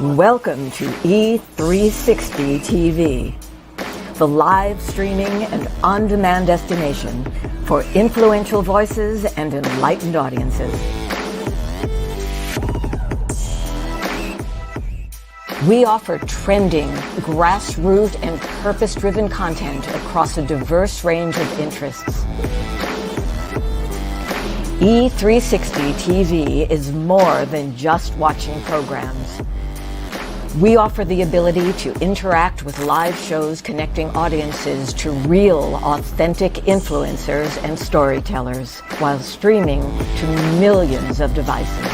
Welcome to E360 TV, the live streaming and on-demand destination for influential voices and enlightened audiences. We offer trending, grassroots, and purpose-driven content across a diverse range of interests. E360 TV is more than just watching programs. We offer the ability to interact with live shows connecting audiences to real, authentic influencers and storytellers while streaming to millions of devices.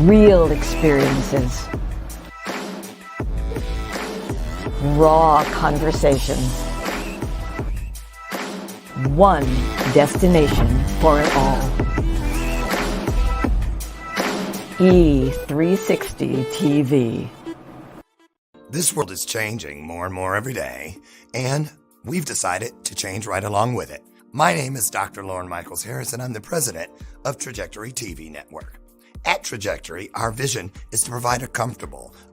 Real experiences. Raw conversations. One destination for it all. E360 TV. This world is changing more and more every day, and we've decided to change right along with it. My name is Dr. Lauren Michaels Harris, and I'm the president of Trajectory TV Network. At Trajectory, our vision is to provide a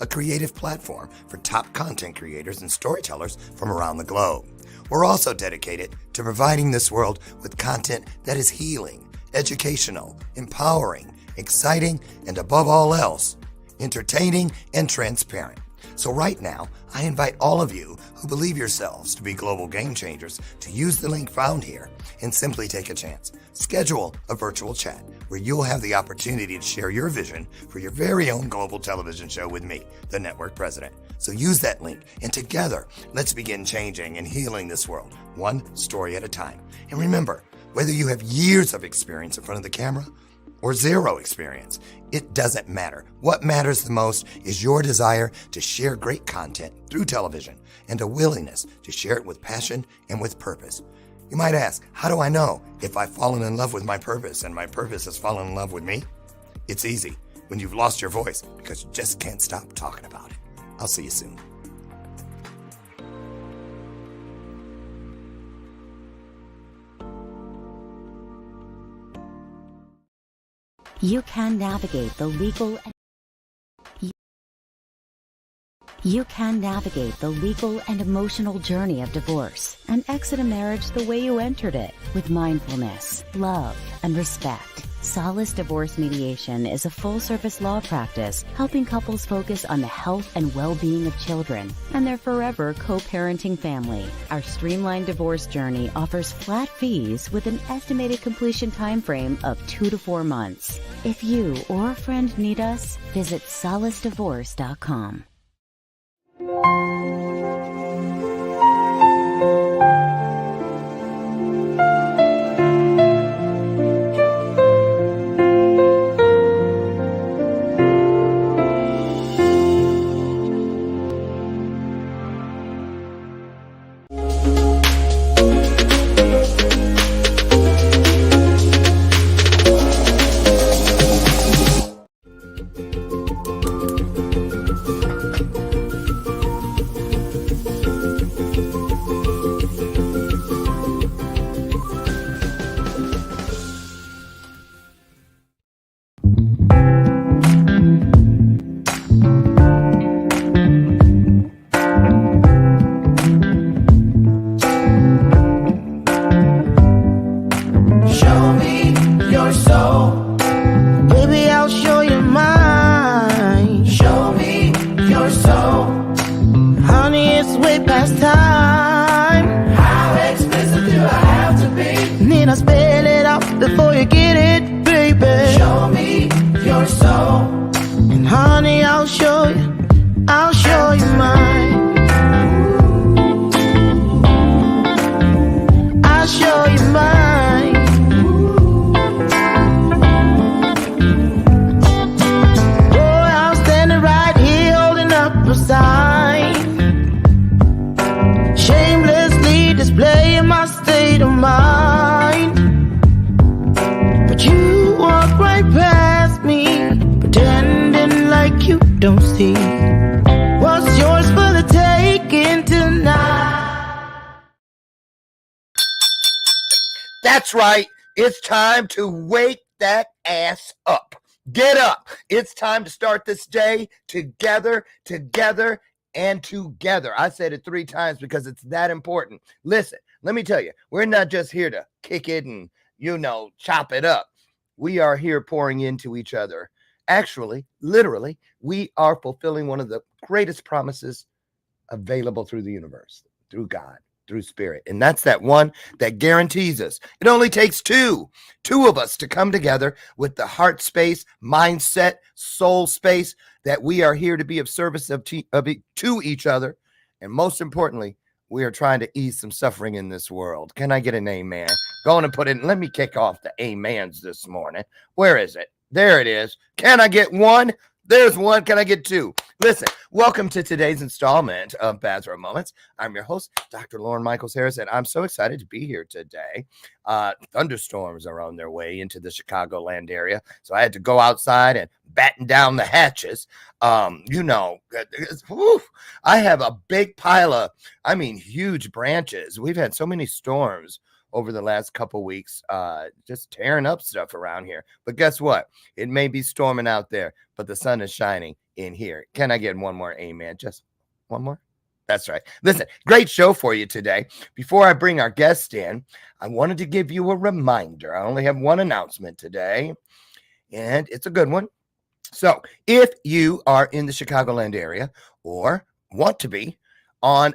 creative platform for top content creators and storytellers from around the globe. We're also dedicated to providing this world with content that is healing, educational, empowering, exciting, and above all else, entertaining and transparent. So right now, I invite all of you who believe yourselves to be global game changers to use the link found here and simply take a chance. Schedule a virtual chat where you'll have the opportunity to share your vision for your very own global television show with me, the network president. So use that link, and together, let's begin changing and healing this world, one story at a time. And remember, whether you have years of experience in front of the camera or zero experience, it doesn't matter. What matters the most is your desire to share great content through television and a willingness to share it with passion and with purpose. You might ask, how do I know if I've fallen in love with my purpose and my purpose has fallen in love with me? It's easy when you've lost your voice because you just can't stop talking about it. I'll see you soon. You can navigate the legal and emotional journey of divorce and exit a marriage the way you entered it, with mindfulness, love, and respect. Solace Divorce Mediation is a full-service law practice helping couples focus on the health and well-being of children and their forever co-parenting family. Our streamlined divorce journey offers flat fees with an estimated completion time frame of 2 to 4 months. If you or a friend need us, visit solacedivorce.com. Before you get it, baby, show me your soul. And honey, I'll show you mine. I'll show you mine. Boy, I'm standing right here holding up a sign, shamelessly displaying my state of mind. You walk right past me, pretending like you don't see what's yours for the taking tonight. That's right. It's time to wake that ass up. Get up. It's time to start this day together, and together. I said it 3 times because it's that important. Listen, let me tell you, we're not just here to kick it and, chop it up. We are here pouring into each other. Actually, literally, we are fulfilling one of the greatest promises available through the universe, through God, through spirit. And that's that one that guarantees us. It only takes two of us to come together with the heart space, mindset, soul space that we are here to be of service to each other. And most importantly, we are trying to ease some suffering in this world. Can I get an amen? Go on and put it in. Let me kick off the amens this morning. Where is it? There it is. Can I get one? There's one. Can I get 2? Listen, welcome to today's installment of Bathrobe Moments. I'm your host, Dr. Lauren Michaels Harris, and I'm so excited to be here today. Thunderstorms are on their way into the Chicagoland area, so I had to go outside and batten down the hatches. I have a big pile of, huge branches. We've had so many storms over the last couple weeks, just tearing up stuff around here. But guess what? It may be storming out there, but the sun is shining in here. Can I get one more amen? Just one more? That's right. Listen, great show for you today. Before I bring our guest in, I wanted to give you a reminder. I only have one announcement today, and it's a good one. So if you are in the Chicagoland area or want to be on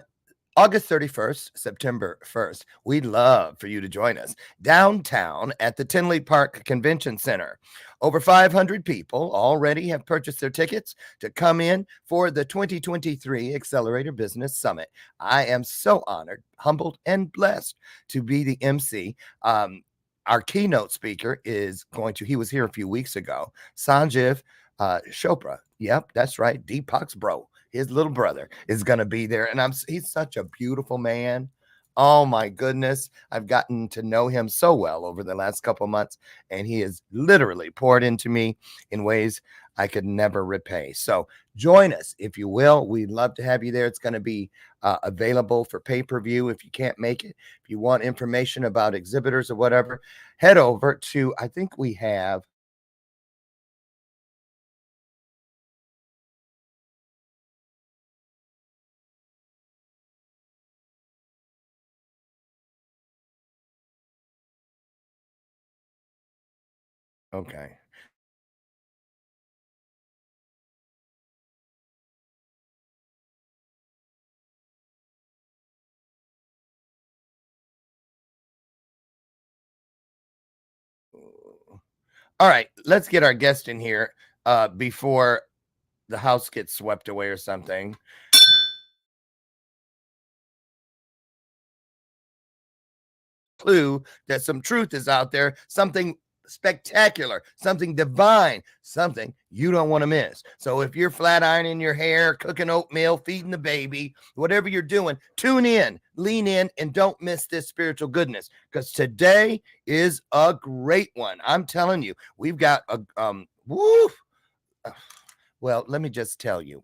August 31st, September 1st, we'd love for you to join us downtown at the Tinley Park Convention Center. Over 500 people already have purchased their tickets to come in for the 2023 Accelerator Business Summit. I am so honored, humbled, and blessed to be the MC. Our keynote speaker he was here a few weeks ago, Sanjeev Chopra. Yep, that's right, Deepak's bro. His little brother is going to be there. And he's such a beautiful man. Oh my goodness. I've gotten to know him so well over the last couple months, and he has literally poured into me in ways I could never repay. So join us if you will. We'd love to have you there. It's going to be available for pay-per-view if you can't make it. If you want information about exhibitors or whatever, head over to, I think we have, okay. All right, let's get our guest in here before the house gets swept away or something. Clue that some truth is out there, something spectacular, something divine, something you don't want to miss. So if you're flat ironing your hair, cooking oatmeal, feeding the baby, whatever you're doing, tune in, lean in, and don't miss this spiritual goodness, because today is a great one. I'm telling you, we've got a well, let me just tell you,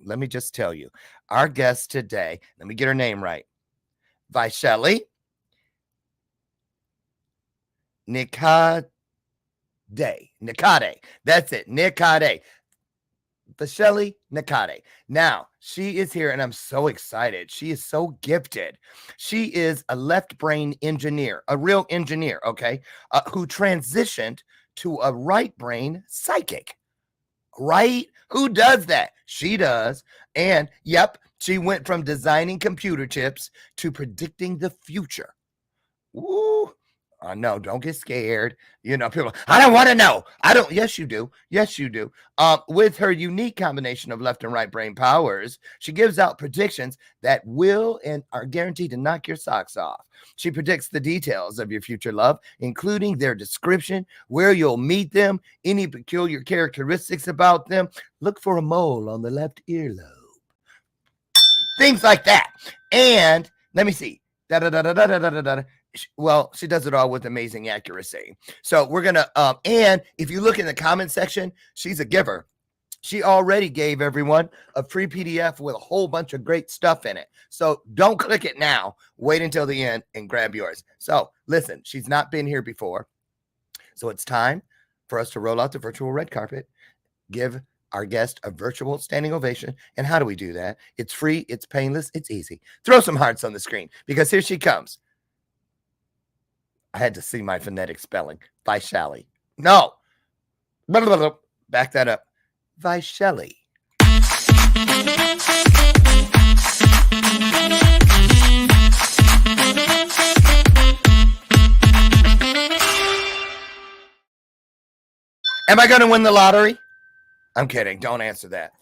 our guest today, let me get her name right, VAISHALI Nikhade. That's it. Nikhade. VAISHALI Nikhade. Now, she is here and I'm so excited. She is so gifted. She is a left brain engineer, a real engineer, okay, who transitioned to a right brain psychic. Right? Who does that? She does. And yep, she went from designing computer chips to predicting the future. Ooh. No, don't get scared. People, I don't want to know. Yes, you do. Yes, you do. With her unique combination of left and right brain powers, she gives out predictions that will and are guaranteed to knock your socks off. She predicts the details of your future love, including their description, where you'll meet them, any peculiar characteristics about them. Look for a mole on the left earlobe. Things like that. And let me see. Well, she does it all with amazing accuracy. So we're going to, and if you look in the comment section, she's a giver. She already gave everyone a free PDF with a whole bunch of great stuff in it. So don't click it now. Wait until the end and grab yours. So listen, she's not been here before. So it's time for us to roll out the virtual red carpet, give our guest a virtual standing ovation. And how do we do that? It's free, it's painless, it's easy. Throw some hearts on the screen because here she comes. I had to see my phonetic spelling. Vaishali. No. Blah, blah, blah. Back that up. Vaishali. Am I going to win the lottery? I'm kidding. Don't answer that.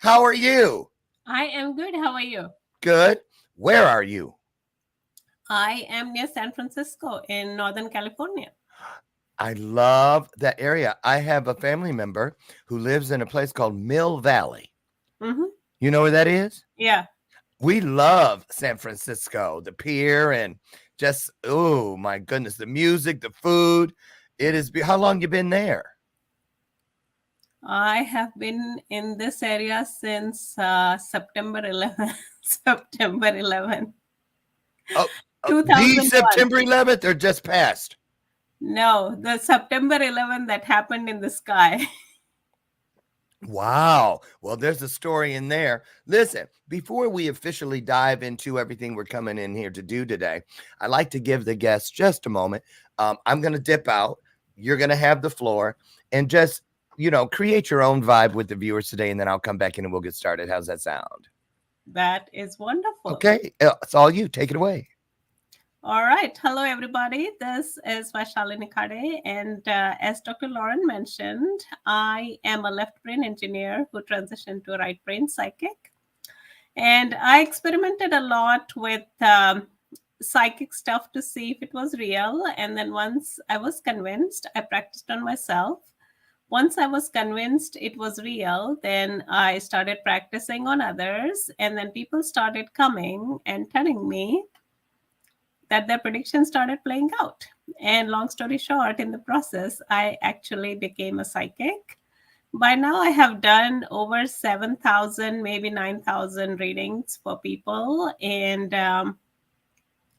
How are you? I am good. How are you? Good. Where are you? I am near San Francisco in Northern California. I love that area. I have a family member who lives in a place called Mill Valley. Mm-hmm. You know where that is? Yeah. We love San Francisco, the pier, and just, oh my goodness, the music, the food. It is. How long you been there? I have been in this area since September 11th. September 11th. Oh, the 2001. September 11th or just past? No, the September 11th that happened in the sky. Wow. Well, there's a story in there. Listen, before we officially dive into everything we're coming in here to do today, I'd like to give the guests just a moment. I'm going to dip out. You're going to have the floor and just, create your own vibe with the viewers today. And then I'll come back in and we'll get started. How's that sound? That is wonderful. Okay. It's all you. Take it away. All right. Hello, everybody. This is VAISHALI NIKHADE. And as Dr. Lauren mentioned, I am a left brain engineer who transitioned to a right brain psychic. And I experimented a lot with psychic stuff to see if it was real. And then once I was convinced, I practiced on myself. Once I was convinced it was real, then I started practicing on others. And then people started coming and telling me that their predictions started playing out. And long story short, in the process, I actually became a psychic. By now, I have done over 7,000, maybe 9,000 readings for people. And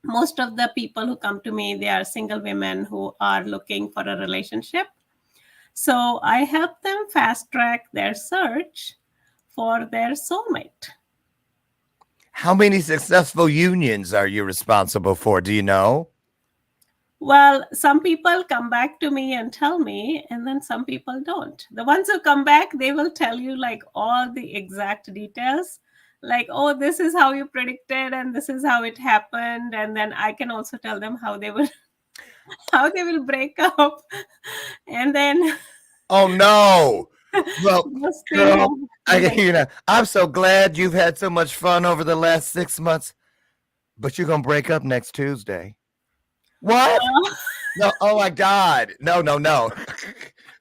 most of the people who come to me, they are single women who are looking for a relationship. So I help them fast track their search for their soulmate. How many successful unions are you responsible for? Do you know? Well, some people come back to me and tell me, and then some people don't. The ones who come back, they will tell you like all the exact details. Like, oh, this is how you predicted, and this is how it happened. And then I can also tell them how they will break up. And then oh no. Well, girl, I'm so glad you've had so much fun over the last 6 months, but you're gonna break up next Tuesday. What? No, oh my God. No.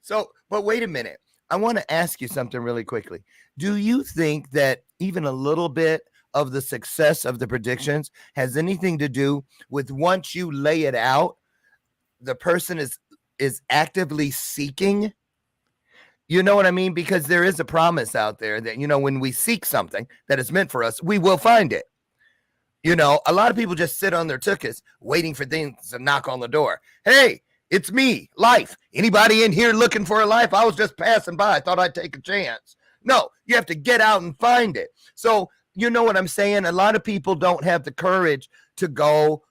So, but wait a minute. I want to ask you something really quickly. Do you think that even a little bit of the success of the predictions has anything to do with once you lay it out, the person is actively seeking? You know what I mean? Because there is a promise out there that, when we seek something that is meant for us, we will find it. A lot of people just sit on their tuchus waiting for things to knock on the door. Hey, it's me, life. Anybody in here looking for a life? I was just passing by. I thought I'd take a chance. No, you have to get out and find it. So, you know what I'm saying? A lot of people don't have the courage to go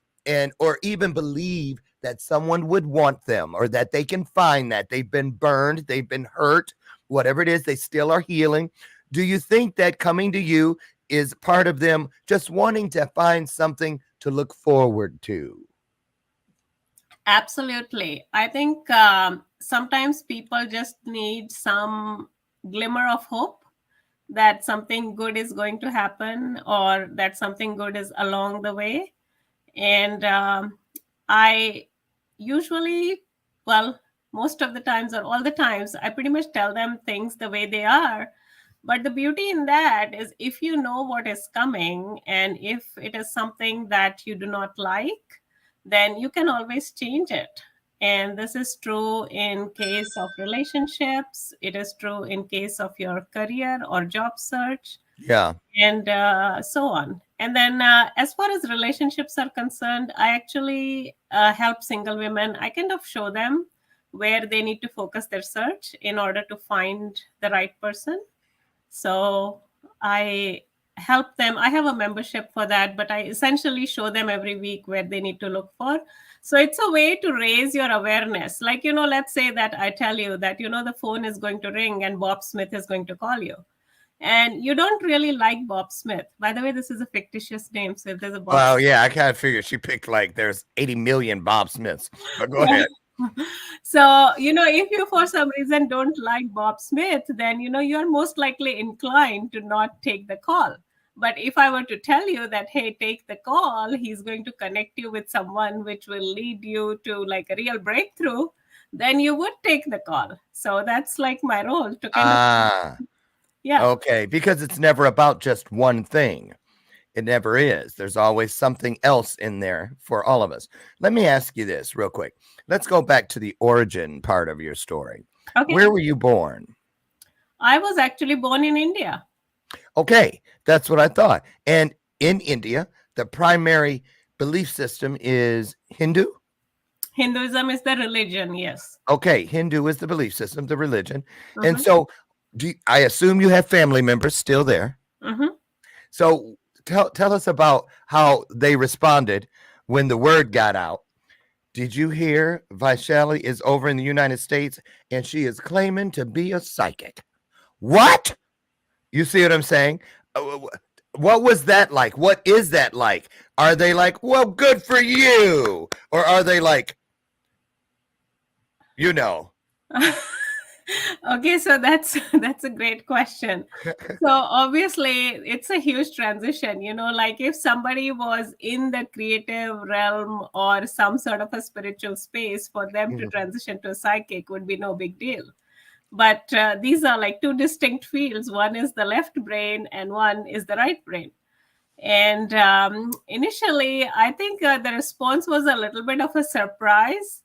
or even believe that someone would want them or that they can find that. They've been burned, they've been hurt, whatever it is, they still are healing. Do you think that coming to you is part of them just wanting to find something to look forward to? Absolutely. I think sometimes people just need some glimmer of hope that something good is going to happen or that something good is along the way. And I usually, most of the times or all the times, I pretty much tell them things the way they are. But the beauty in that is if you know what is coming and if it is something that you do not like, then you can always change it. And this is true in case of relationships. It is true in case of your career or job search, Yeah. and so on. And then as far as relationships are concerned, I actually help single women. I kind of show them where they need to focus their search in order to find the right person. So I help them. I have a membership for that, but I essentially show them every week where they need to look for. So it's a way to raise your awareness. Like, let's say that I tell you that, the phone is going to ring and Bob Smith is going to call you. And you don't really like Bob Smith. By the way, this is a fictitious name. So if there's a Bob Well, Smith, yeah, I kind of figured she picked like there's 80 million Bob Smiths. But go ahead. So, if you for some reason don't like Bob Smith, then, you're most likely inclined to not take the call. But if I were to tell you that, hey, take the call, he's going to connect you with someone which will lead you to like a real breakthrough, then you would take the call. So that's like my role to kind of, yeah. Okay, because it's never about just one thing. It never is. There's always something else in there for all of us. Let me ask you this real quick. Let's go back to the origin part of your story. Okay. Where were you born? I was actually born in India. Okay, that's what I thought. And in India, the primary belief system is Hindu? Hinduism is the religion, yes. Okay, Hindu is the belief system, the religion. And so I assume you have family members still there. So tell us about how they responded when the word got out. Did you hear Vaishali is over in the United States and she is claiming to be a psychic? What? You see what I'm saying? What was that like? What is that like? Are they like, well, good for you? Or are they like, Okay, so that's a great question. So obviously it's a huge transition, like if somebody was in the creative realm or some sort of a spiritual space, for them to transition to a psychic would be no big deal. But these are like two distinct fields. One is the left brain and one is the right brain. And initially, I think the response was a little bit of a surprise.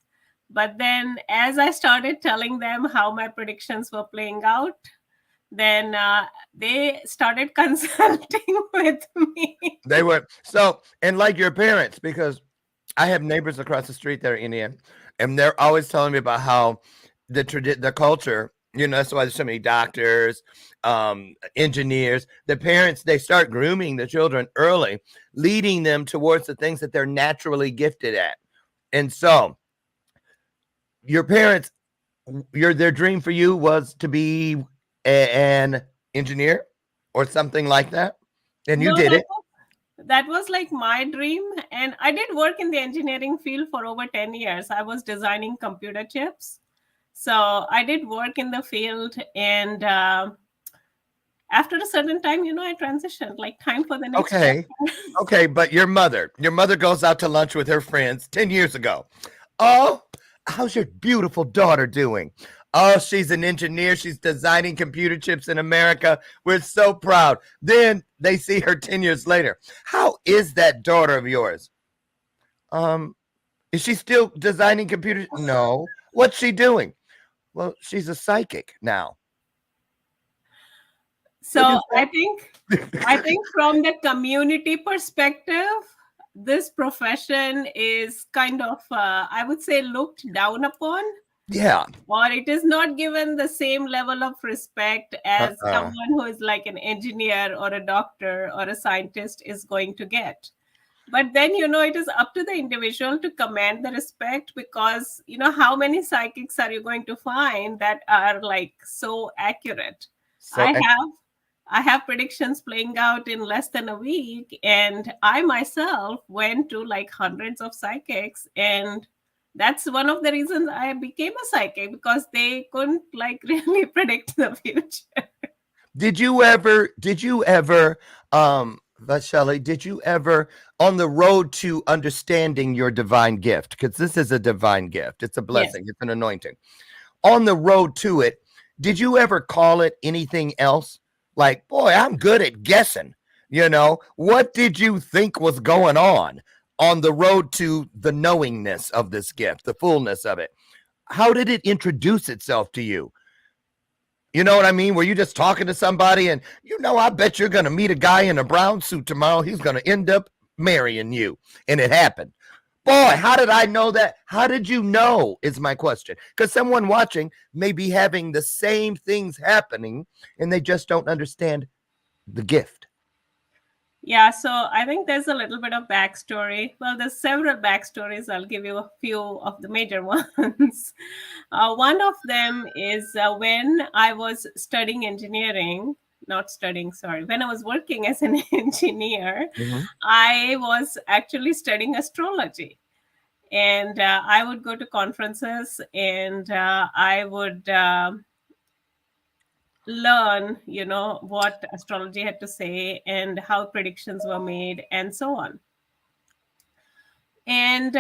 But then as I started telling them how my predictions were playing out, then they started consulting with me. They were so, and like your parents, because I have neighbors across the street that are Indian, and they're always telling me about how the culture, that's why there's so many doctors, engineers, the parents, they start grooming the children early, leading them towards the things that they're naturally gifted at. And so your parents, their dream for you was to be an engineer or something like that, and you did it. That was like my dream, and I did work in the engineering field for over 10 years. I was designing computer chips, so I did work in the field, and after a certain time, I transitioned, like time for the next Okay, but your mother goes out to lunch with her friends 10 years ago. Oh, how's your beautiful daughter doing? Oh, she's an engineer. She's designing computer chips in America. We're so proud. Then they see her 10 years later. How is that daughter of yours? Is she still designing computers? No. What's she doing? Well, she's a psychic now. So I think from the community perspective, this profession is kind of, I would say, looked down upon. Yeah. Or it is not given the same level of respect as someone who is like an engineer or a doctor or a scientist is going to get. But then, it is up to the individual to command the respect, because, how many psychics are you going to find that are like so accurate? I have predictions playing out in less than a week, and I myself went to like hundreds of psychics, and that's one of the reasons I became a psychic, because they couldn't like really predict the future. Did you ever, Vaishali, did you ever, on the road to understanding your divine gift, because this is a divine gift, it's a blessing, It's an anointing. On the road to it, did you ever call it anything else? Like, boy, I'm good at guessing. What did you think was going on? on the road to the knowingness of this gift, the fullness of it, how did it introduce itself to you? You know what I mean? Were you just talking to somebody and, I bet you're going to meet a guy in a brown suit tomorrow. He's going to end up marrying you. And it happened. Boy, how did I know that? How did you know is my question. Because someone watching may be having the same things happening and they just don't understand the gift. Yeah, so I think there's a little bit of backstory. Well, there's several backstories. I'll give you a few of the major ones. One of them is when I was studying engineering, when I was working as an engineer, I was actually studying astrology. And I would go to conferences and I would learn, what astrology had to say and how predictions were made and so on. And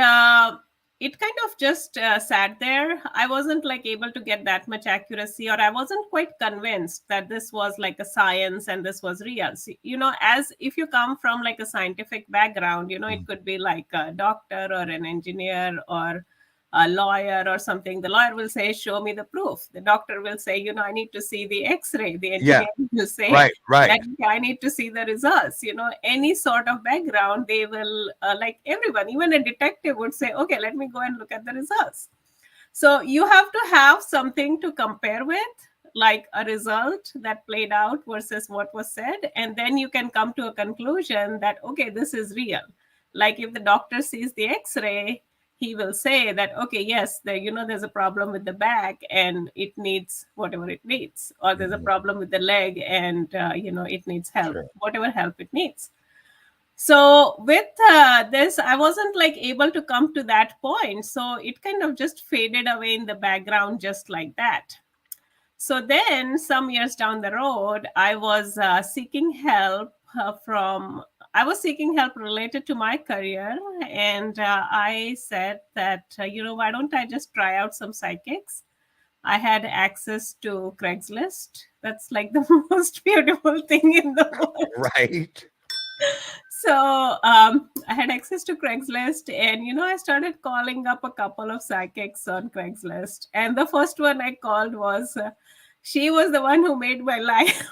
it kind of just sat there. I wasn't able to get that much accuracy, or I wasn't quite convinced that this was like a science and this was real. So, as if you come from a scientific background, it could be like a doctor or an engineer or a lawyer or something. The lawyer will say, show me the proof. The doctor will say, I need to see the x-ray. The engineer will say, right. I need to see the results. Any sort of background, they will, like everyone, even a detective would say, okay, let me go and look at the results. So you have to have something to compare with, like a result that played out versus what was said. And then you can come to a conclusion that, okay, this is real. Like if the doctor sees the x-ray, he will say that, okay, yes, there's a problem with the back and it needs whatever it needs, or there's a problem with the leg and, it needs help, whatever help it needs. So with this, I wasn't able to come to that point. So it kind of just faded away in the background just like that. So then some years down the road, I was seeking help related to my career. And I said that, why don't I just try out some psychics? I had access to Craigslist. That's like the most beautiful thing in the world. Right. So I had access to Craigslist and, I started calling up a couple of psychics on Craigslist. And the first one I called was, she was the one who made my life.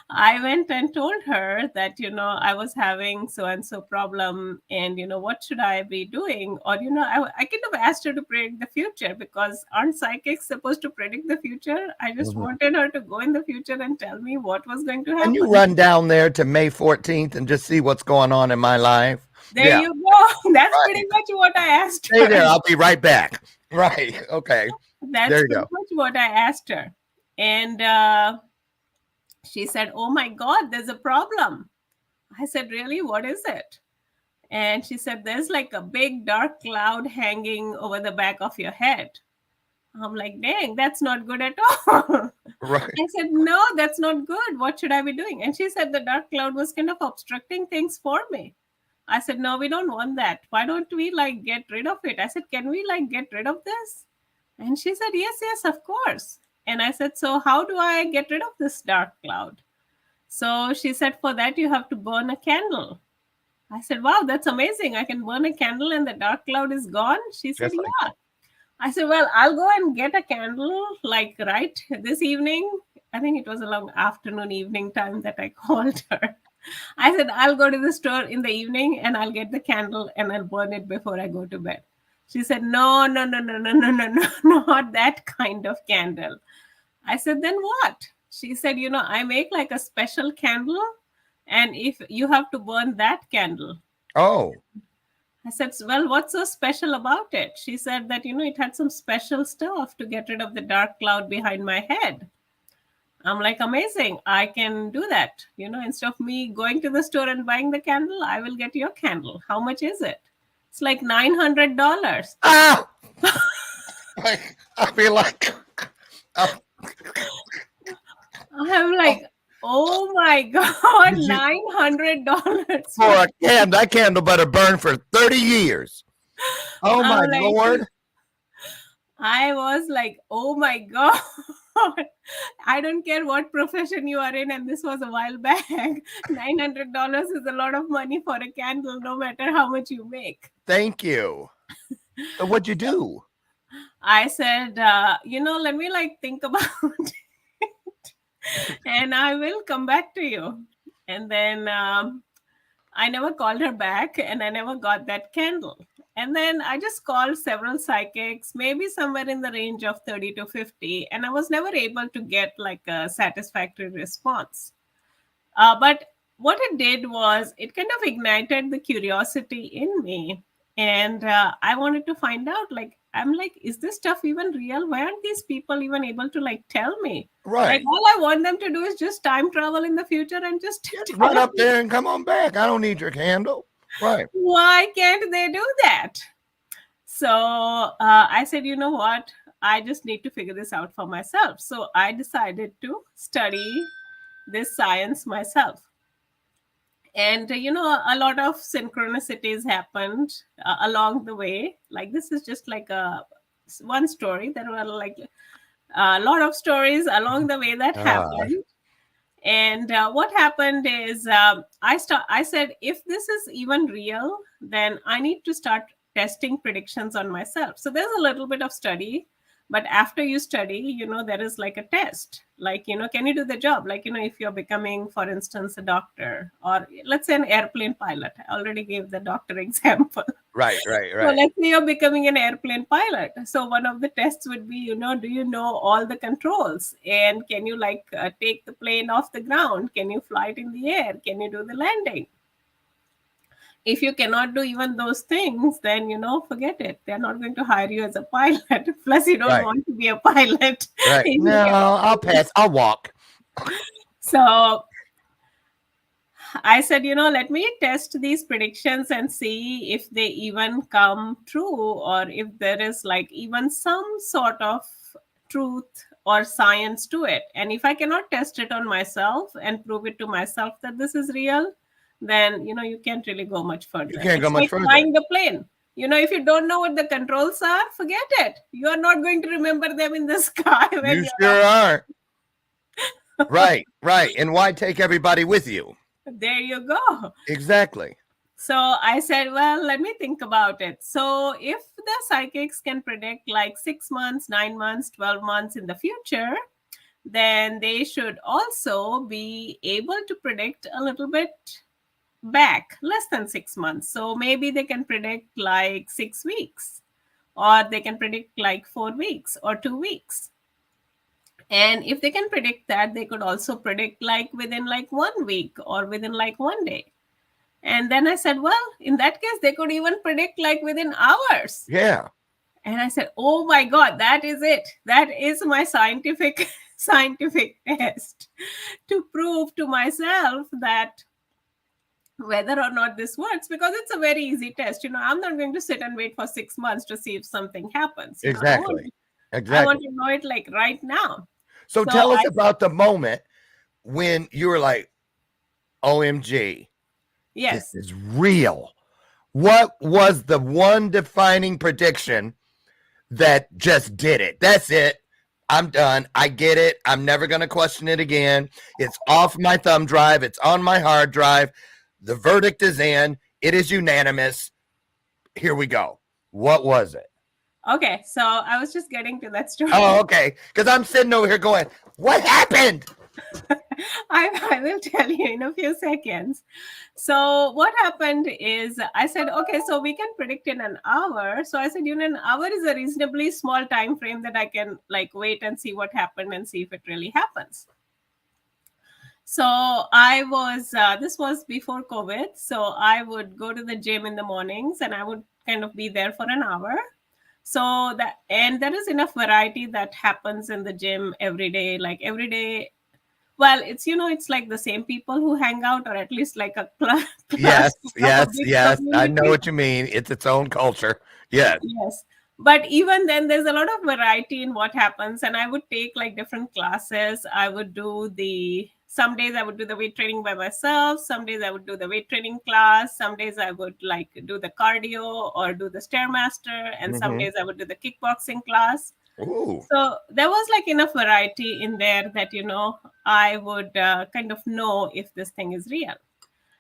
I went and told her that, I was having so-and-so problem and, what should I be doing? Or, I kind of asked her to predict the future, because aren't psychics supposed to predict the future? I just wanted her to go in the future and tell me what was going to happen. Can you run down there to May 14th and just see what's going on in my life? There you go. That's pretty much what I asked her. Stay there. I'll be right back. Right. Okay. That's pretty much what I asked her. And she said, oh my God, there's a problem. I said, really? What is it? And she said, there's like a big dark cloud hanging over the back of your head. I'm like, dang, that's not good at all. Right. I said, no, that's not good. What should I be doing? And she said the dark cloud was kind of obstructing things for me. I said, no, we don't want that. Why don't we get rid of it? I said, can we get rid of this? And she said, yes, of course. And I said, so how do I get rid of this dark cloud? So she said, for that, you have to burn a candle. I said, wow, that's amazing. I can burn a candle and the dark cloud is gone. She said, yeah. I said, well, I'll go and get a candle right this evening. I think it was around afternoon, evening time that I called her. I said, I'll go to the store in the evening and I'll get the candle and I'll burn it before I go to bed. She said, no, not that kind of candle. I said, then what? She said, I make a special candle and if you have to burn that candle. Oh. I said, well, what's so special about it? She said that, it had some special stuff to get rid of the dark cloud behind my head. I'm like, amazing. I can do that. Instead of me going to the store and buying the candle, I will get your candle. How much is it? It's like $900. Ah! I feel like... I'm like, oh my God, $900. For a candle. That candle better burn for 30 years. Oh my Lord. I was like, oh my God. I don't care what profession you are in, and this was a while back. $900 is a lot of money for a candle, no matter how much you make. Thank you. So what'd you do? I said, let me think about it, and I will come back to you. And then I never called her back, and I never got that candle. And then I just called several psychics, maybe somewhere in the range of 30 to 50, and I was never able to get a satisfactory response. But what it did was it kind of ignited the curiosity in me. And I wanted to find out, is this stuff even real? Why aren't these people even able to tell me? Right. All I want them to do is just time travel in the future and just run up there and come on back. I don't need your candle. Right. Why can't they do that? So I said, you know what? I just need to figure this out for myself. So I decided to study this science myself. And, a lot of synchronicities happened along the way. This is just one story. There were a lot of stories along the way that happened. And what happened is I said, if this is even real, then I need to start testing predictions on myself. So there's a little bit of study. But after you study, there is a test. Can you do the job? If you're becoming, for instance, a doctor, or let's say an airplane pilot. I already gave the doctor example. Right. So let's say you're becoming an airplane pilot. So one of the tests would be, do you know all the controls? And can you take the plane off the ground? Can you fly it in the air? Can you do the landing? If you cannot do even those things, then, forget it. They're not going to hire you as a pilot. Plus, you don't want to be a pilot. Right. No, I'll pass. I'll walk. So I said, let me test these predictions and see if they even come true, or if there is even some sort of truth or science to it. And if I cannot test it on myself and prove it to myself that this is real, then you can't really go much further. You can't go much further. Flying the plane. If you don't know what the controls are, forget it. You are not going to remember them in the sky. You sure aren't. Right. And why take everybody with you? There you go. Exactly. So I said, well, let me think about it. So if the psychics can predict 6 months, 9 months, 12 months in the future, then they should also be able to predict a little bit back, less than 6 months. So maybe they can predict 6 weeks, or they can predict 4 weeks or 2 weeks. And if they can predict that, they could also predict within 1 week or within 1 day. And then I said, well, in that case, they could even predict within hours. Yeah. And I said, oh my God, that is it. That is my scientific test to prove to myself that whether or not this works, because it's a very easy test. I'm not going to sit and wait for 6 months to see if something happens. Exactly. I want to know it right now. So tell us about the moment when you were like, OMG. Yes. This is real. What was the one defining prediction that just did it? That's it. I'm done. I get it. I'm never going to question it again. It's off my thumb drive. It's on my hard drive. The verdict is in. It is unanimous. Here we go. What was it? Okay, so I was just getting to that story. Oh, okay. Because I'm sitting over here going, what happened? I will tell you in a few seconds. So what happened is I said, okay, so we can predict in an hour. So I said, an hour is a reasonably small time frame that I can wait and see what happened and see if it really happens. So I was, this was before COVID. So I would go to the gym in the mornings and I would kind of be there for an hour. So and there is enough variety that happens in the gym every day, every day. Well, it's, it's the same people who hang out, or at least a class. Yes. I know what you mean. It's its own culture. Yes. Yes. But even then, there's a lot of variety in what happens. And I would take different classes. I would do some days I would do the weight training by myself. Some days I would do the weight training class. Some days I would do the cardio or do the Stairmaster. And some days I would do the kickboxing class. Ooh. So there was like enough variety in there that, I would kind of know if this thing is real.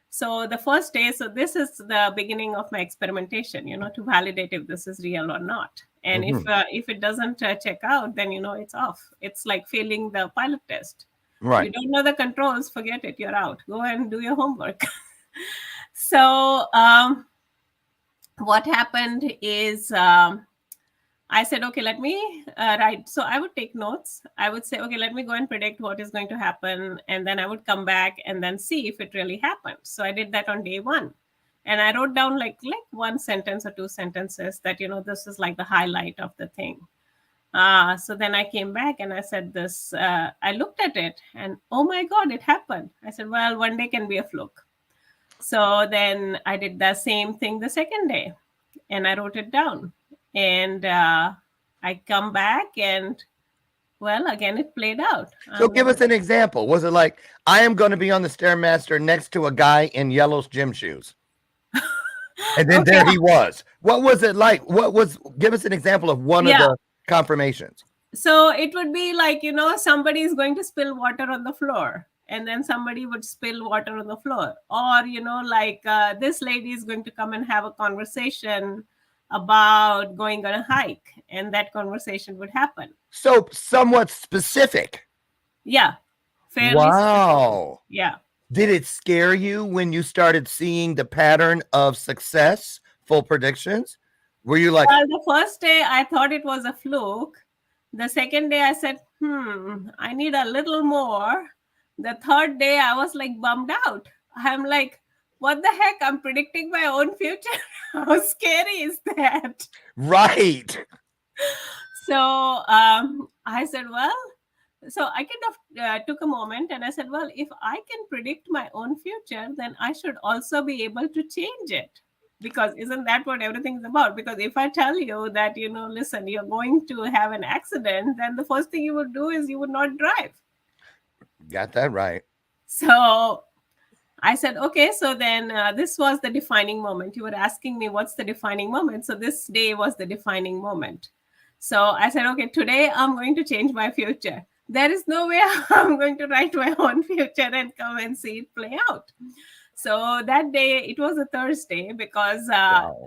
So the first day, so this is the beginning of my experimentation, to validate if this is real or not. And if it doesn't check out, then, it's off. It's like failing the pilot test. Right. You don't know the controls, forget it, you're out. Go and do your homework. So what happened is I said, okay, let me write. So I would take notes. I would say, okay, let me go and predict what is going to happen. And then I would come back and then see if it really happened. So I did that on day one. And I wrote down like one sentence or two sentences that, this is like the highlight of the thing. So then I came back and I said this, I looked at it and, oh my God, it happened. I said, well, one day can be a fluke. So then I did the same thing the second day and I wrote it down. And I come back and, well, again, it played out. So give us an example. Was it like, I am going to be on the Stairmaster next to a guy in yellow gym shoes? And then there he was. What was it like? Give us an example of one of the confirmations. So it would be like, somebody is going to spill water on the floor. And then somebody would spill water on the floor. Or, this lady is going to come and have a conversation about going on a hike, and that conversation would happen. So somewhat specific. Yeah. Fairly wow. Specific. Yeah. Did it scare you when you started seeing the pattern of success, full predictions? Were you like... Well, the first day I thought it was a fluke. The second day I said, I need a little more. The third day I was like bummed out. I'm like, what the heck? I'm predicting my own future. How scary is that? Right. So I said, well, so I kind of took a moment and I said, well, if I can predict my own future, then I should also be able to change it. Because isn't that what everything is about? Because if I tell you that, listen, you're going to have an accident, then the first thing you would do is you would not drive. Got that right. So I said, okay, so then this was the defining moment. You were asking me what's the defining moment. So this day was the defining moment. So I said, okay, today I'm going to change my future. There is no way I'm going to write my own future and come and see it play out. So that day, it was a Thursday because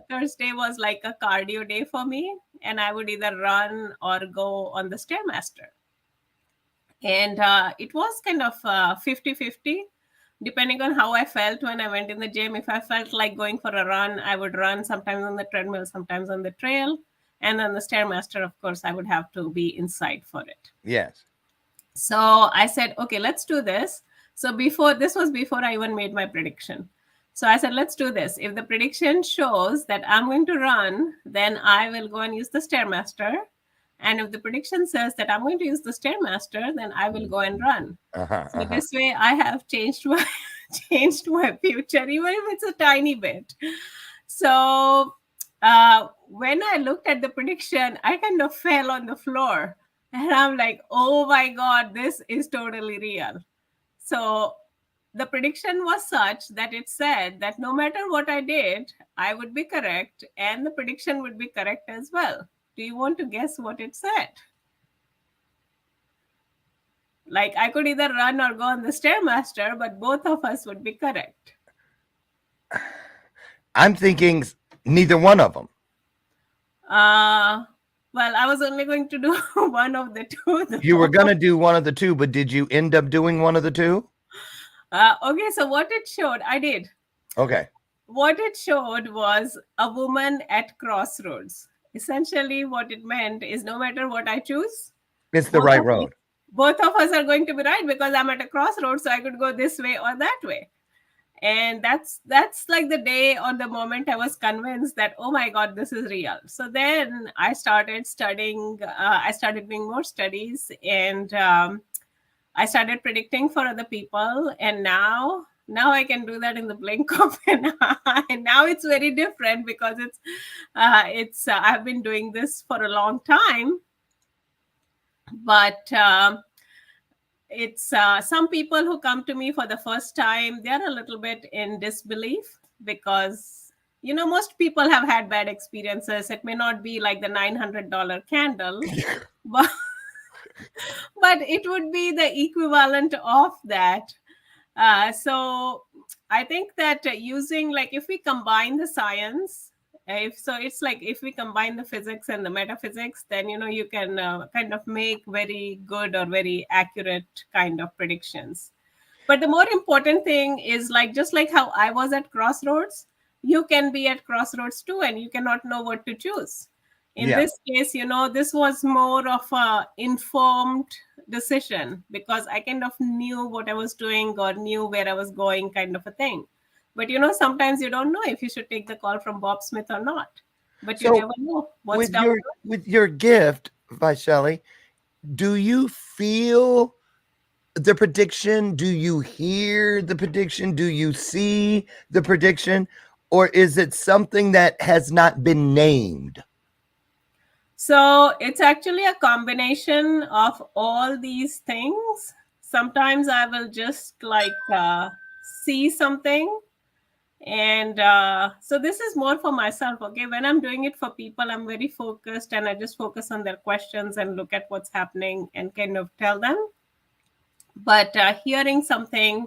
Thursday was like a cardio day for me. And I would either run or go on the Stairmaster. And it was kind of 50-50. Depending on how I felt when I went in the gym. If I felt like going for a run, I would run sometimes on the treadmill, sometimes on the trail. And on the Stairmaster, of course, I would have to be inside for it. Yes. So I said, okay, let's do this. So this was before I even made my prediction. So I said, let's do this. If the prediction shows that I'm going to run, then I will go and use the Stairmaster. And if the prediction says that I'm going to use the Stairmaster, then I will go and run. So this way I have changed my future, even if it's a tiny bit. So when I looked at the prediction, I kind of fell on the floor. And I'm like, oh my God, this is totally real. So the prediction was such that it said that no matter what I did, I would be correct. And the prediction would be correct as well. Do you want to guess what it said? Like I could either run or go on the Stairmaster, but both of us would be correct. I'm thinking neither one of them. Well, I was only going to do one of the two. You were going to do one of the two, but did you end up doing one of the two? Okay, so what it showed, I did. Okay. What it showed was a woman at crossroads. Essentially, what it meant is no matter what I choose, it's the right road. Both of us are going to be right because I'm at a crossroads, so I could go this way or that way. And that's like the day or the moment I was convinced that, oh my God, this is real. So then I started studying, I started doing more studies and I started predicting for other people. And now I can do that in the blink of an eye. And now it's very different because I've been doing this for a long time. But it's some people who come to me for the first time, they're a little bit in disbelief because most people have had bad experiences. It may not be like the $900 candle, but but it would be the equivalent of that. So I think that using, like, if we combine the science, it's like if we combine the physics and the metaphysics, then you can kind of make very good or very accurate kind of predictions. But the more important thing is, like, just like how I was at crossroads, you can be at crossroads too, and you cannot know what to choose. In this case, this was more of a informed decision, because I kind of knew what I was doing or knew where I was going, kind of a thing. But sometimes you don't know if you should take the call from Bob Smith or not. But you never know what's down the road. With your gift, Vaishali, do you feel the prediction? Do you hear the prediction? Do you see the prediction? Or is it something that has not been named? So it's actually a combination of all these things. Sometimes I will just like see something. And so this is more for myself. Okay. When I'm doing it for people, I'm very focused, and I just focus on their questions and look at what's happening and kind of tell them. But hearing something,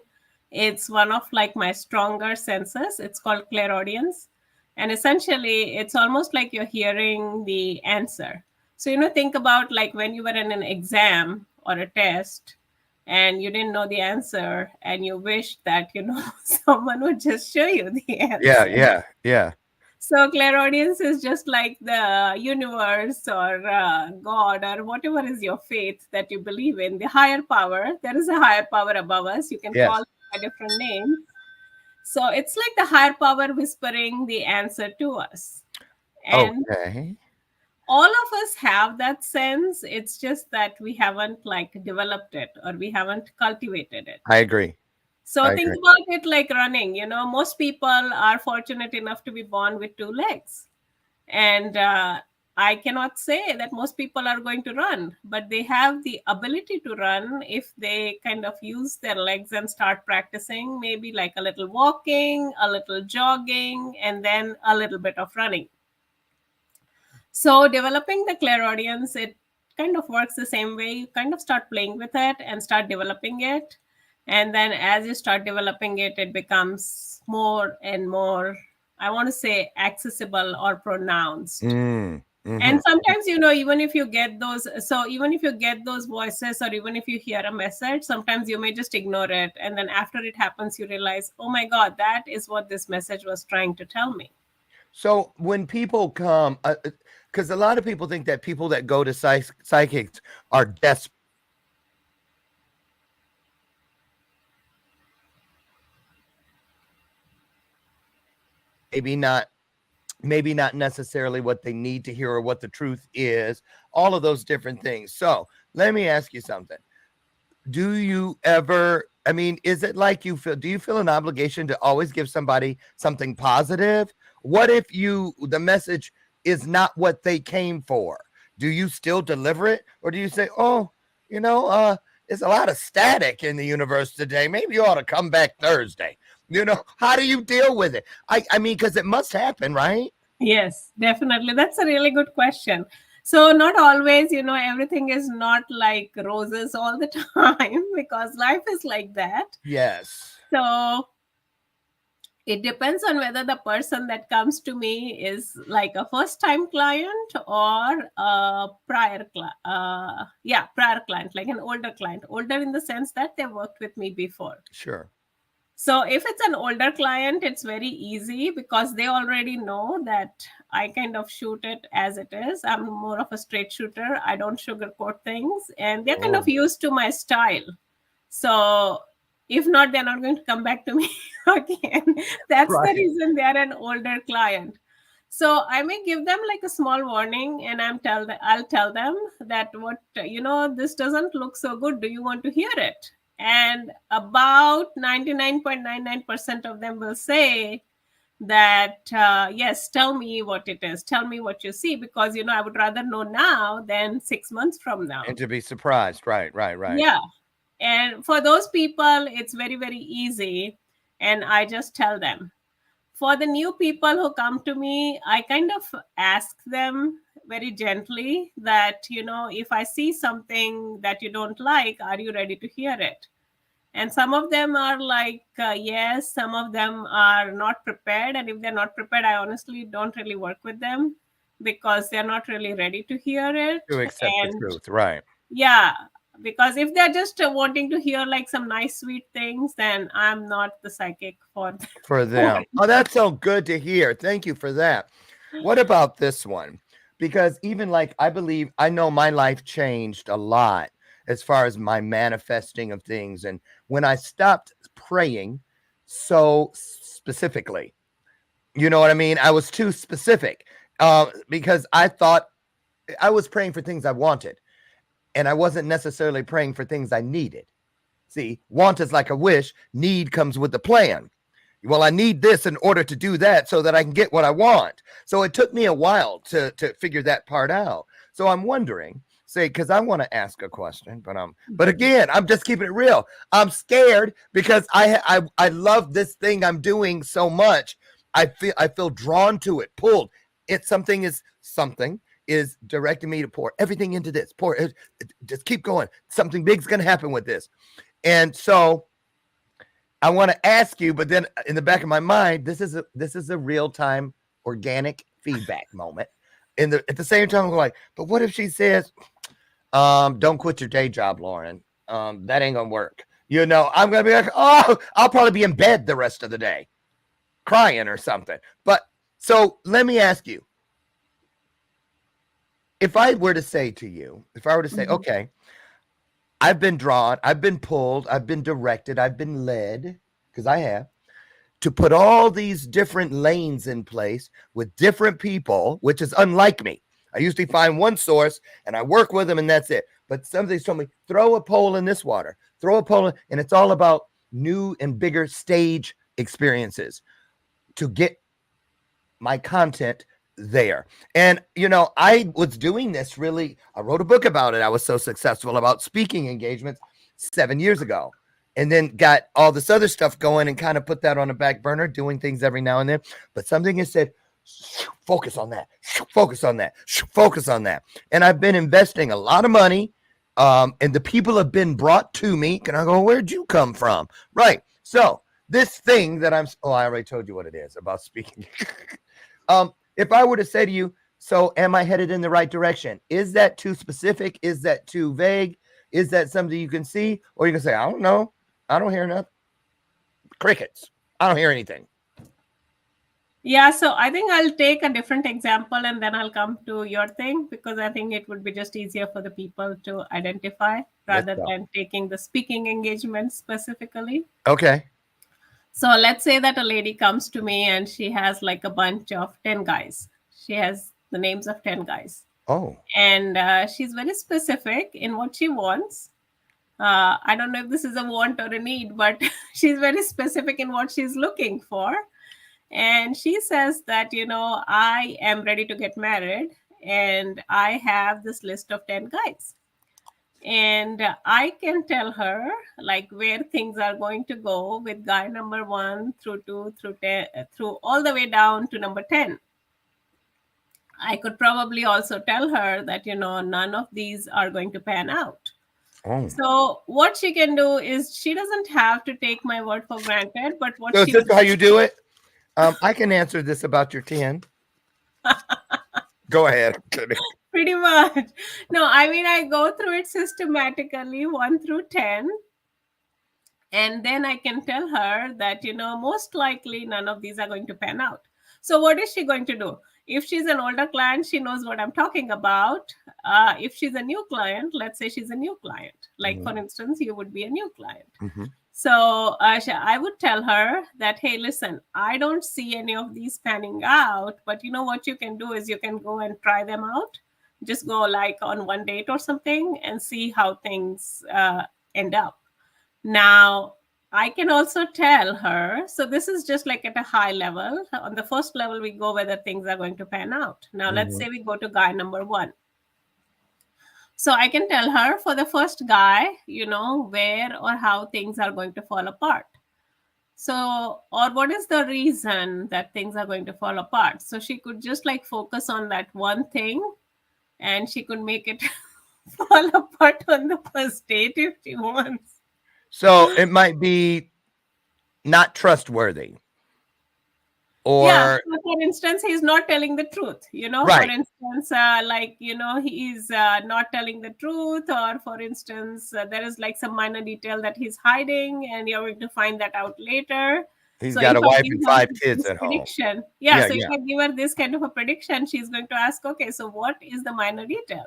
it's one of like my stronger senses. It's called clairaudience. And essentially, it's almost like you're hearing the answer. So, think about like when you were in an exam or a test and you didn't know the answer, and you wished that, someone would just show you the answer. Yeah. So clairaudience is just like the universe or God or whatever is your faith that you believe in, the higher power. There is a higher power above us. You can call it by different names. So it's like the higher power whispering the answer to us. And all of us have that sense. It's just that we haven't like developed it, or we haven't cultivated it. I agree. So think about it like running. Most people are fortunate enough to be born with 2 legs. And I cannot say that most people are going to run, but they have the ability to run if they kind of use their legs and start practicing, maybe like a little walking, a little jogging, and then a little bit of running. So developing the clairaudience, it kind of works the same way. You kind of start playing with it and start developing it. And then as you start developing it, it becomes more and more, I want to say, accessible or pronounced. Mm-hmm. And sometimes, even if you get those voices, or even if you hear a message, sometimes you may just ignore it. And then after it happens, you realize, oh my God, that is what this message was trying to tell me. So when people come, because a lot of people think that people that go to psychics are desperate. Maybe not necessarily what they need to hear or what the truth is, all of those different things. So let me ask you something. Do you ever, is it like do you feel an obligation to always give somebody something positive? What if the message is not what they came for? Do you still deliver it? Or do you say, there's a lot of static in the universe today. Maybe you ought to come back Thursday. How do you deal with it? Because it must happen, right? Yes, definitely. That's a really good question. So not always, everything is not like roses all the time, because life is like that. Yes. So it depends on whether the person that comes to me is like a first-time client or a prior client, like an older client. Older in the sense that they worked with me before. Sure. So if it's an older client, it's very easy because they already know that I kind of shoot it as it is. I'm more of a straight shooter. I don't sugarcoat things, and they're kind of used to my style. So if not, they're not going to come back to me again. That's the reason they're an older client. So I may give them like a small warning, and I'll tell them that this doesn't look so good. Do you want to hear it? And about 99.99% of them will say that, yes, tell me what it is. Tell me what you see, because, I would rather know now than 6 months from now. And to be surprised. Right. Yeah. And for those people, it's very, very easy. And I just tell them. For the new people who come to me, I kind of ask them very gently that, if I see something that you don't like, are you ready to hear it? And some of them are like, yes, some of them are not prepared. And if they're not prepared, I honestly don't really work with them because they're not really ready to hear it. To accept the And truth, right? yeah, because if they're just wanting to hear like some nice, sweet things, then I'm not the psychic for them. For them. Oh, that's so good to hear. Thank you for that. What about this one? Because even like I know my life changed a lot as far as my manifesting of things. And when I stopped praying so specifically, you know what I mean? I was too specific because I thought I was praying for things I wanted, and I wasn't necessarily praying for things I needed. See, want is like a wish, need comes with the plan. Well, I need this in order to do that so that I can get what I want. So it took me a while to figure that part out. So I'm wondering, say, because I want to ask a question, but again, I'm just keeping it real. I'm scared because I love this thing I'm doing so much. I feel drawn to it, pulled. Something is directing me to pour everything into this. Just keep going. Something big's gonna happen with this, and so I want to ask you, but then in the back of my mind, this is a real time organic feedback moment. At the same time, I'm like, but what if she says, "Don't quit your day job, Lauren. That ain't gonna work." I'm gonna be like, "Oh, I'll probably be in bed the rest of the day, crying or something." But so let me ask you, if I were to say, okay, I've been drawn, I've been pulled, I've been directed, I've been led, because I have, to put all these different lanes in place with different people, which is unlike me. I usually find one source and I work with them and that's it. But somebody's told me, throw a pole in this water, and it's all about new and bigger stage experiences to get my content there. And I was doing this I wrote a book about it. I was so successful about speaking engagements 7 years ago, and then got all this other stuff going and kind of put that on the back burner, doing things every now and then. But something has said, focus on that, focus on that, focus on that. And I've been investing a lot of money, and the people have been brought to me. And I go, where'd you come from? Right. So this thing that I already told you what it is about speaking. If I were to say to you, so am I headed in the right direction? Is that too specific? Is that too vague? Is that something you can see? Or you can say, I don't know. I don't hear nothing. Crickets. I don't hear anything. Yeah, so I think I'll take a different example and then I'll come to your thing, because I think it would be just easier for the people to identify rather than taking the speaking engagement specifically. Okay. So let's say that a lady comes to me and she has like a bunch of 10 guys. She has the names of 10 guys. Oh. And she's very specific in what she wants. I don't know if this is a want or a need, but she's very specific in what she's looking for. And she says that, I am ready to get married and I have this list of 10 guys. And I can tell her like where things are going to go with guy number 1 through 2 through 10 through all the way down to number 10. I could probably also tell her that none of these are going to pan out. Oh. So what she can do is she doesn't have to take my word for granted, but what so is this how you do it? I can answer this about your 10. Go ahead. Pretty much. No, I mean, I go through it systematically 1 through 10. And then I can tell her that, most likely none of these are going to pan out. So what is she going to do? If she's an older client, she knows what I'm talking about. If she's a new client, let's say she's a new client. Like, for instance, you would be a new client. Mm-hmm. So I would tell her that, hey, listen, I don't see any of these panning out, but what you can do is you can go and try them out. Just go like on one date or something and see how things end up. Now, I can also tell her, so this is just like at a high level. On the first level, we go whether things are going to pan out. Now, let's say we go to guy number 1. So I can tell her for the first guy, where or how things are going to fall apart. So, or what is the reason that things are going to fall apart? So she could just like focus on that one thing, and she could make it fall apart on the first date if she wants. So it might be not trustworthy, Yeah, or so for instance, he's not telling the truth. For right. instance, he's not telling the truth, or for instance, there is like some minor detail that he's hiding, and you're going to find that out later. He's So got if a I wife give and her 5 kids this at home. prediction, Yeah, so if yeah. I give her this kind of a prediction, she's going to ask, okay, so what is the minor detail?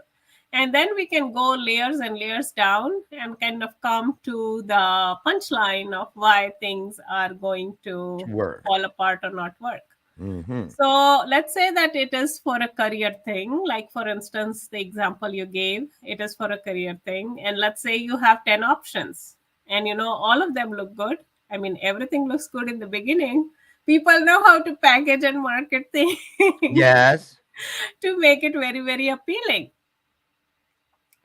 And then we can go layers and layers down and kind of come to the punchline of why things are going to Work. fall apart or not work. Mm-hmm. So let's say that it is for a career thing. Like, for instance, the example you gave, it is for a career thing. And let's say you have 10 options and, all of them look good. I mean, everything looks good in the beginning. People know how to package and market things Yes. to make it very, very appealing.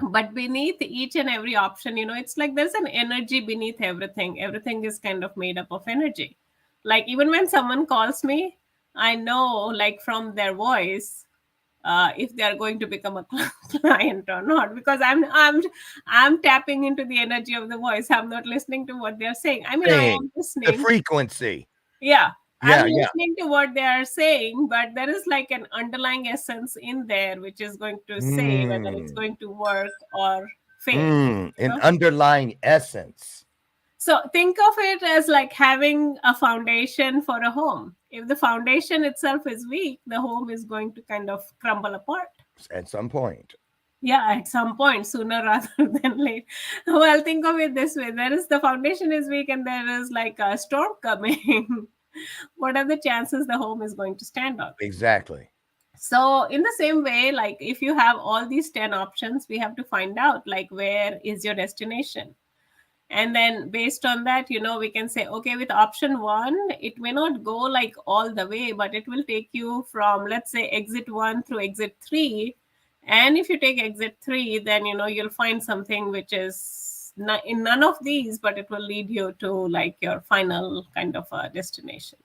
But beneath each and every option, it's like there's an energy beneath everything. Everything is kind of made up of energy. Like, even when someone calls me, I know, like, from their voice, if they are going to become a client or not, because I'm tapping into the energy of the voice. I'm not listening to what they're saying. I mean, I Thing. am The listening. frequency. Yeah, Yeah, I'm yeah. listening to what they are saying, but there is like an underlying essence in there which is going to say whether it's going to work or fail. An underlying essence. So think of it as like having a foundation for a home. If the foundation itself is weak, the home is going to kind of crumble apart. At some point. Yeah, at some point, sooner rather than late. Well, think of it this way: there is the foundation is weak, and there is like a storm coming. What are the chances the home is going to stand on? Exactly. So in the same way, like if you have all these 10 options, we have to find out like where is your destination. And then based on that, we can say, okay, with option 1, it may not go like all the way, but it will take you from, let's say, exit 1 through exit 3. And if you take exit 3, then you'll find something which is in none of these, but it will lead you to like your final kind of a destination.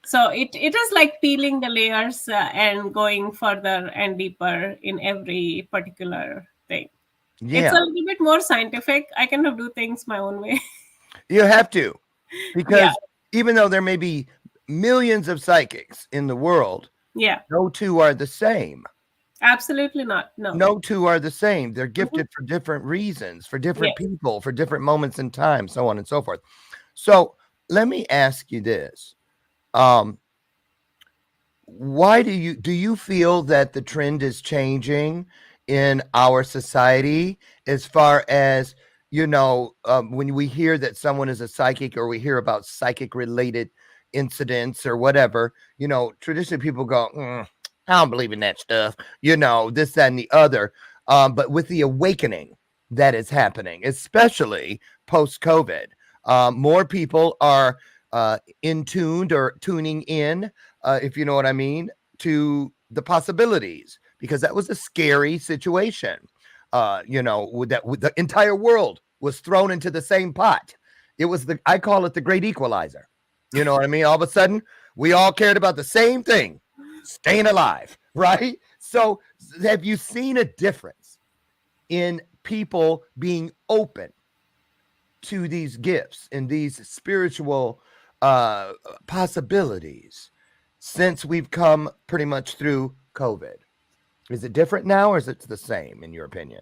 So it is like peeling the layers and going further and deeper in every particular thing. Yeah. It's a little bit more scientific. I cannot do things my own way. You have to, because even though there may be millions of psychics in the world, no two are the same. Absolutely not. No two are the same. They're gifted for different reasons, for different people, for different moments in time, so on and so forth. So let me ask you this. Why do you feel that the trend is changing in our society as far as, when we hear that someone is a psychic, or we hear about psychic related incidents or whatever, traditionally people go, I don't believe in that stuff, this, that, and the other. But with the awakening that is happening, especially post-COVID, more people are tuned or tuning in, if you know what I mean, to the possibilities, because that was a scary situation. The entire world was thrown into the same pot. It was I call it the great equalizer. You know what I mean? All of a sudden, we all cared about the same thing, staying alive, right? So have you seen a difference in people being open to these gifts and these spiritual possibilities since we've come pretty much through COVID? Is it different now, or is it the same in your opinion?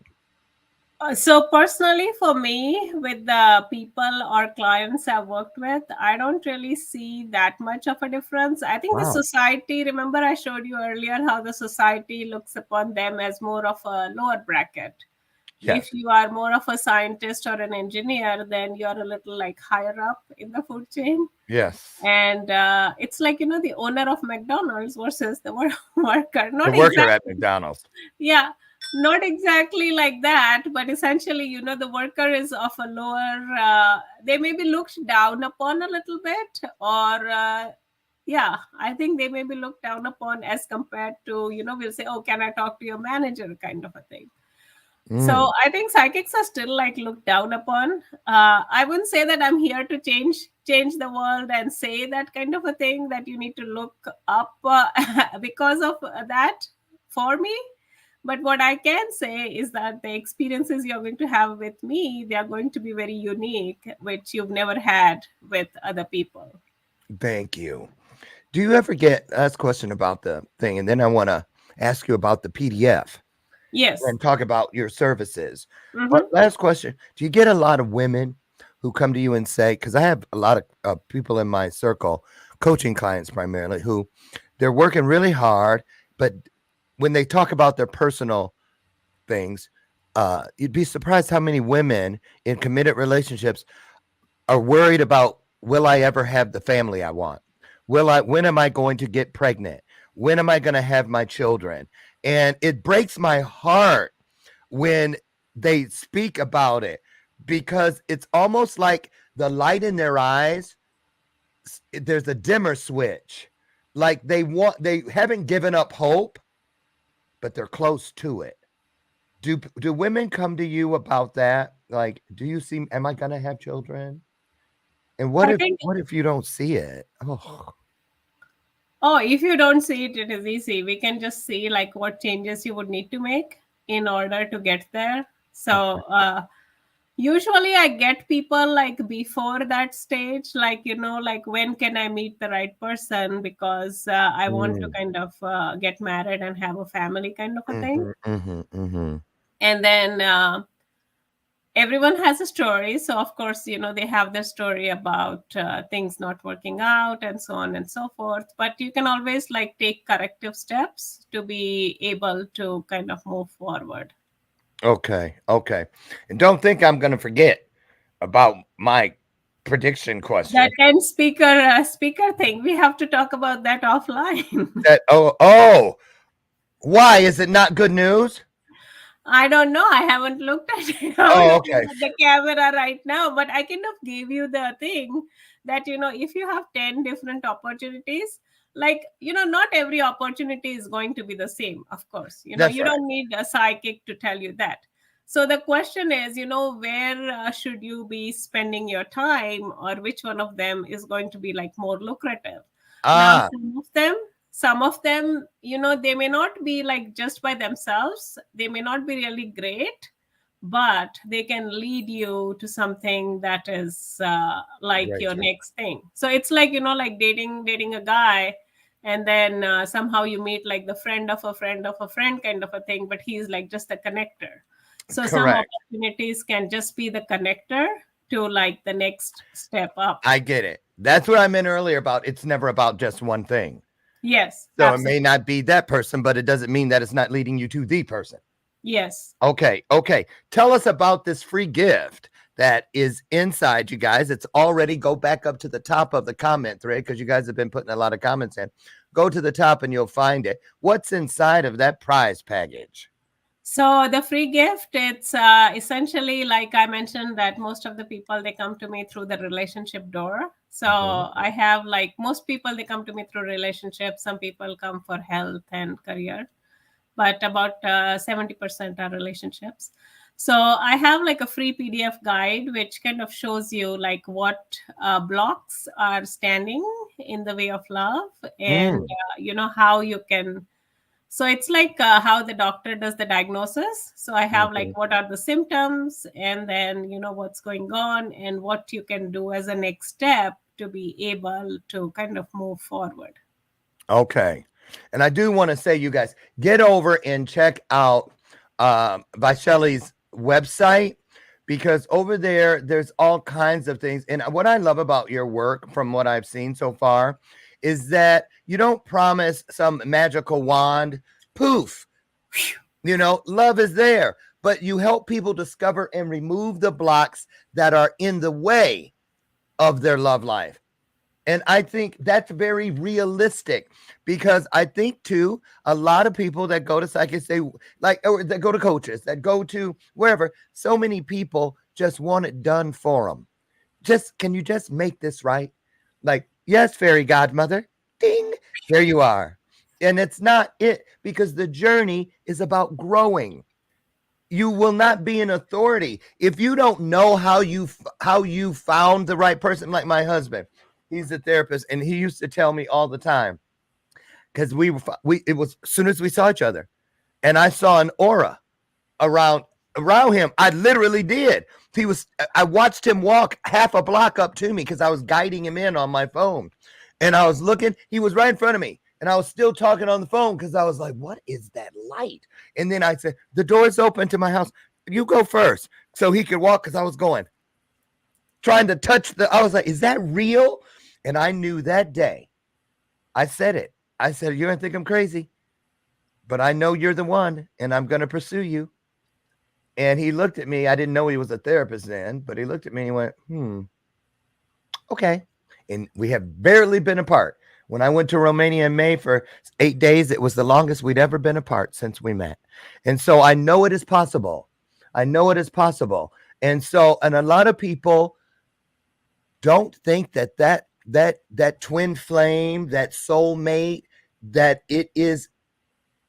So personally, for me, with the people or clients I've worked with, I don't really see that much of a difference. I think the society, remember I showed you earlier how the society looks upon them as more of a lower bracket. If you are more of a scientist or an engineer, then you're a little like higher up in the food chain. Yes. And it's like, the owner of McDonald's versus the worker. The worker at McDonald's. Yeah, not exactly like that, but essentially, the worker is of a lower, they may be looked down upon a little bit, or I think they may be looked down upon as compared to, we'll say, oh, can I talk to your manager kind of a thing. So I think psychics are still like looked down upon. I wouldn't say that I'm here to change change the world and say that kind of a thing that you need to look up because of that for me. But what I can say is that the experiences you're going to have with me, they are going to be very unique, which you've never had with other people. Thank you. Do you ever get asked a question about the thing? And then I want to ask you about the PDF Yes. and talk about your services. Mhm. Last question. Do you get a lot of women who come to you and say, because I have a lot of people in my circle, coaching clients primarily, who they're working really hard, but when they talk about their personal things, you'd be surprised how many women in committed relationships are worried about, will I ever have the family I want? When am I going to get pregnant? When am I going to have my children? And it breaks my heart when they speak about it, because it's almost like the light in their eyes, there's a dimmer switch. Like they haven't given up hope, but they're close to it. Do women come to you about that? Like, do you see, am I going to have children? And what if you don't see it? Oh, if you don't see it, it is easy. We can just see like what changes you would need to make in order to get there. So usually I get people like before that stage, like, like when can I meet the right person? Because I want to kind of get married and have a family kind of a thing. And then everyone has a story. So of course, they have their story about things not working out and so on and so forth. But you can always like take corrective steps to be able to kind of move forward. Okay. And don't think I'm going to forget about my prediction question. That 10 speaker thing, we have to talk about that offline. Why is it not good news? I don't know. I haven't looked at it. Okay. At the camera right now, but I kind of gave you the thing that, if you have 10 different opportunities, like, not every opportunity is going to be the same, of course. You don't need a psychic to tell you that. So the question is, where should you be spending your time, or which one of them is going to be like more lucrative? Now, some of them, they may not be like just by themselves. They may not be really great, but they can lead you to something that is like your next thing. So it's like, like dating a guy, and then somehow you meet like the friend of a friend of a friend kind of a thing, but he's like just a connector. So some opportunities can just be the connector to like the next step up. I get it. That's what I meant earlier about it's never about just one thing. Yes. So absolutely. It may not be that person, but it doesn't mean that it's not leading you to the person. Yes. Okay. Tell us about this free gift that is inside, you guys. It's already, go back up to the top of the comment thread, because you guys have been putting a lot of comments in. Go to the top and you'll find it. What's inside of that prize package? So the free gift, it's essentially, like I mentioned, that most of the people, they come to me through the relationship door. So I have like most people, they come to me through relationships. Some people come for health and career, but about 70% are relationships. So I have like a free PDF guide, which kind of shows you like what blocks are standing in the way of love, and how you can. So it's like how the doctor does the diagnosis. So I have like what are the symptoms, and then, what's going on, and what you can do as a next step to be able to kind of move forward. Okay. And I do want to say, you guys, get over and check out Vaishali's website, because over there, there's all kinds of things. And what I love about your work, from what I've seen so far, is that you don't promise some magical wand, poof, love is there, but you help people discover and remove the blocks that are in the way of their love life. And I think that's very realistic, because I think too, a lot of people that go to psychics, or that go to coaches, that go to wherever, so many people just want it done for them. Can you just make this right? Like, yes, fairy godmother, ding, there you are. And it's not it, because the journey is about growing. you will not be an authority if you don't know how you found the right person. Like my husband, he's a therapist, and he used to tell me all the time, because it was as soon as we saw each other, and I saw an aura around him. I literally did. I watched him walk half a block up to me because I was guiding him in on my phone, and I was looking. He was right in front of me, and I was still talking on the phone because I was like, "What is that light?" And then I said, "The door's open to my house. You go first," so he could walk, because I was trying to touch I was like, "Is that real?" And I knew that day. I said it. I said, "You're gonna think I'm crazy, but I know you're the one, and I'm gonna pursue you." And he looked at me. I didn't know he was a therapist then, but he looked at me and went, okay. And we have barely been apart. When I went to Romania in May for 8 days, it was the longest we'd ever been apart since we met. And so I know it is possible. I know it is possible. And a lot of people don't think that twin flame, that soulmate, that it is,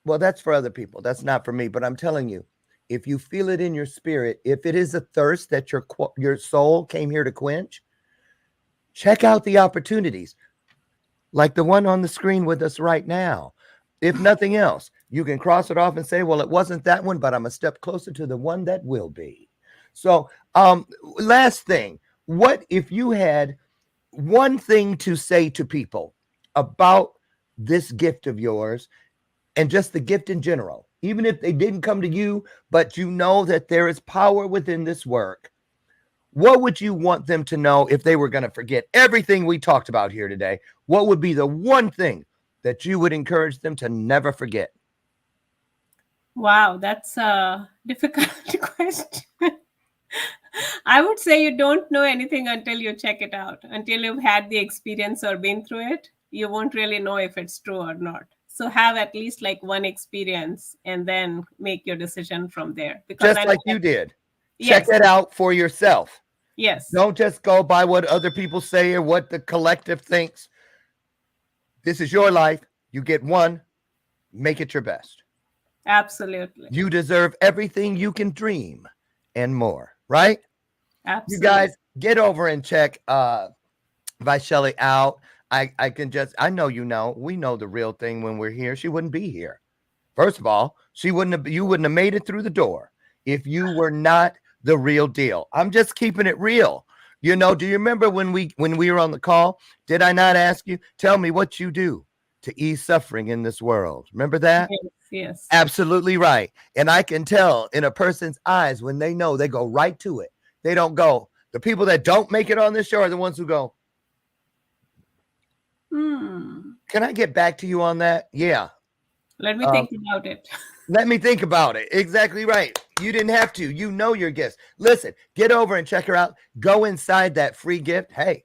well, that's for other people. That's not for me. But I'm telling you, if you feel it in your spirit, if it is a thirst that your soul came here to quench, check out the opportunities, like the one on the screen with us right now. If nothing else, you can cross it off and say, well, it wasn't that one, but I'm a step closer to the one that will be. So last thing, what if you had one thing to say to people about this gift of yours, and just the gift in general, even if they didn't come to you, but you know that there is power within this work? What would you want them to know if they were going to forget everything we talked about here today? What would be the one thing that you would encourage them to never forget? Wow, that's a difficult question. I would say you don't know anything until you check it out. Until you've had the experience or been through it, you won't really know if it's true or not. So have at least like one experience and then make your decision from there. Because just like you did. Yes. Check it out for yourself. Yes. Don't just go by what other people say or what the collective thinks. This is your life. You get one. Make it your best. Absolutely. You deserve everything you can dream and more, right? Absolutely. You guys get over and check Vaishali out. I know we know the real thing when we're here. She wouldn't be here. First of all, you wouldn't have made it through the door if you were not the real deal. I'm just keeping it real. Do you remember when we were on the call? Did I not ask you, tell me what you do to ease suffering in this world? Remember that? Yes. Absolutely right. And I can tell in a person's eyes when they know, they go right to it. They don't go. The people that don't make it on this show are the ones who go, can I get back to you on that? Yeah. Let me think about it. Let me think about it. Exactly right. You didn't have to. You know your gifts. Listen, get over and check her out. Go inside that free gift. Hey,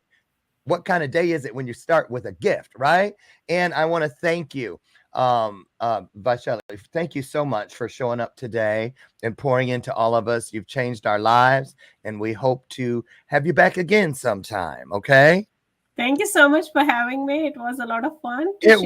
what kind of day is it when you start with a gift, right? And I want to thank you, Vaishali. Thank you so much for showing up today and pouring into all of us. You've changed our lives, and we hope to have you back again sometime, okay? Thank you so much for having me. It was a lot of fun. It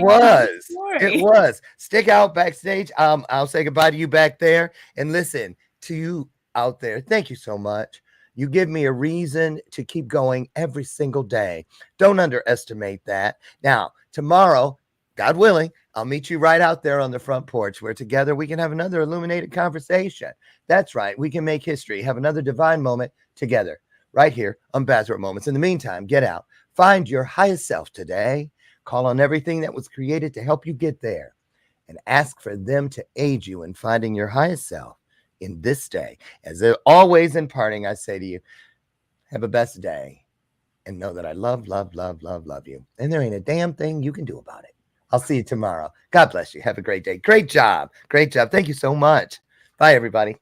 was. Stick out backstage. I'll say goodbye to you back there. And listen, to you out there, thank you so much. You give me a reason to keep going every single day. Don't underestimate that. Now, tomorrow, God willing, I'll meet you right out there on the front porch where together we can have another illuminated conversation. That's right. We can make history, have another divine moment together right here on Bathrobe Moments. In the meantime, get out. Find your highest self today. Call on everything that was created to help you get there and ask for them to aid you in finding your highest self in this day. As always in parting, I say to you, have a best day and know that I love you. And there ain't a damn thing you can do about it. I'll see you tomorrow. God bless you. Have a great day. Great job. Great job. Thank you so much. Bye, everybody.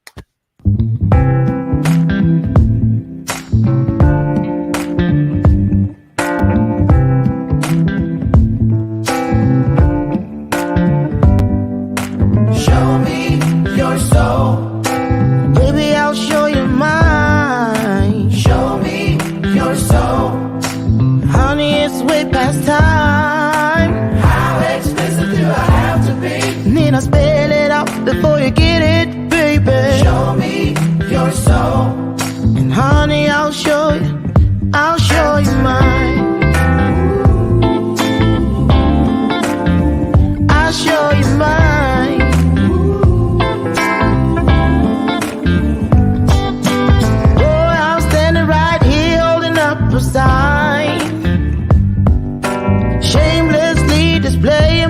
Before you get it, baby. Show I'll show you mine. I'll show you mine. Oh, I'm standing right here holding up a sign, shamelessly displaying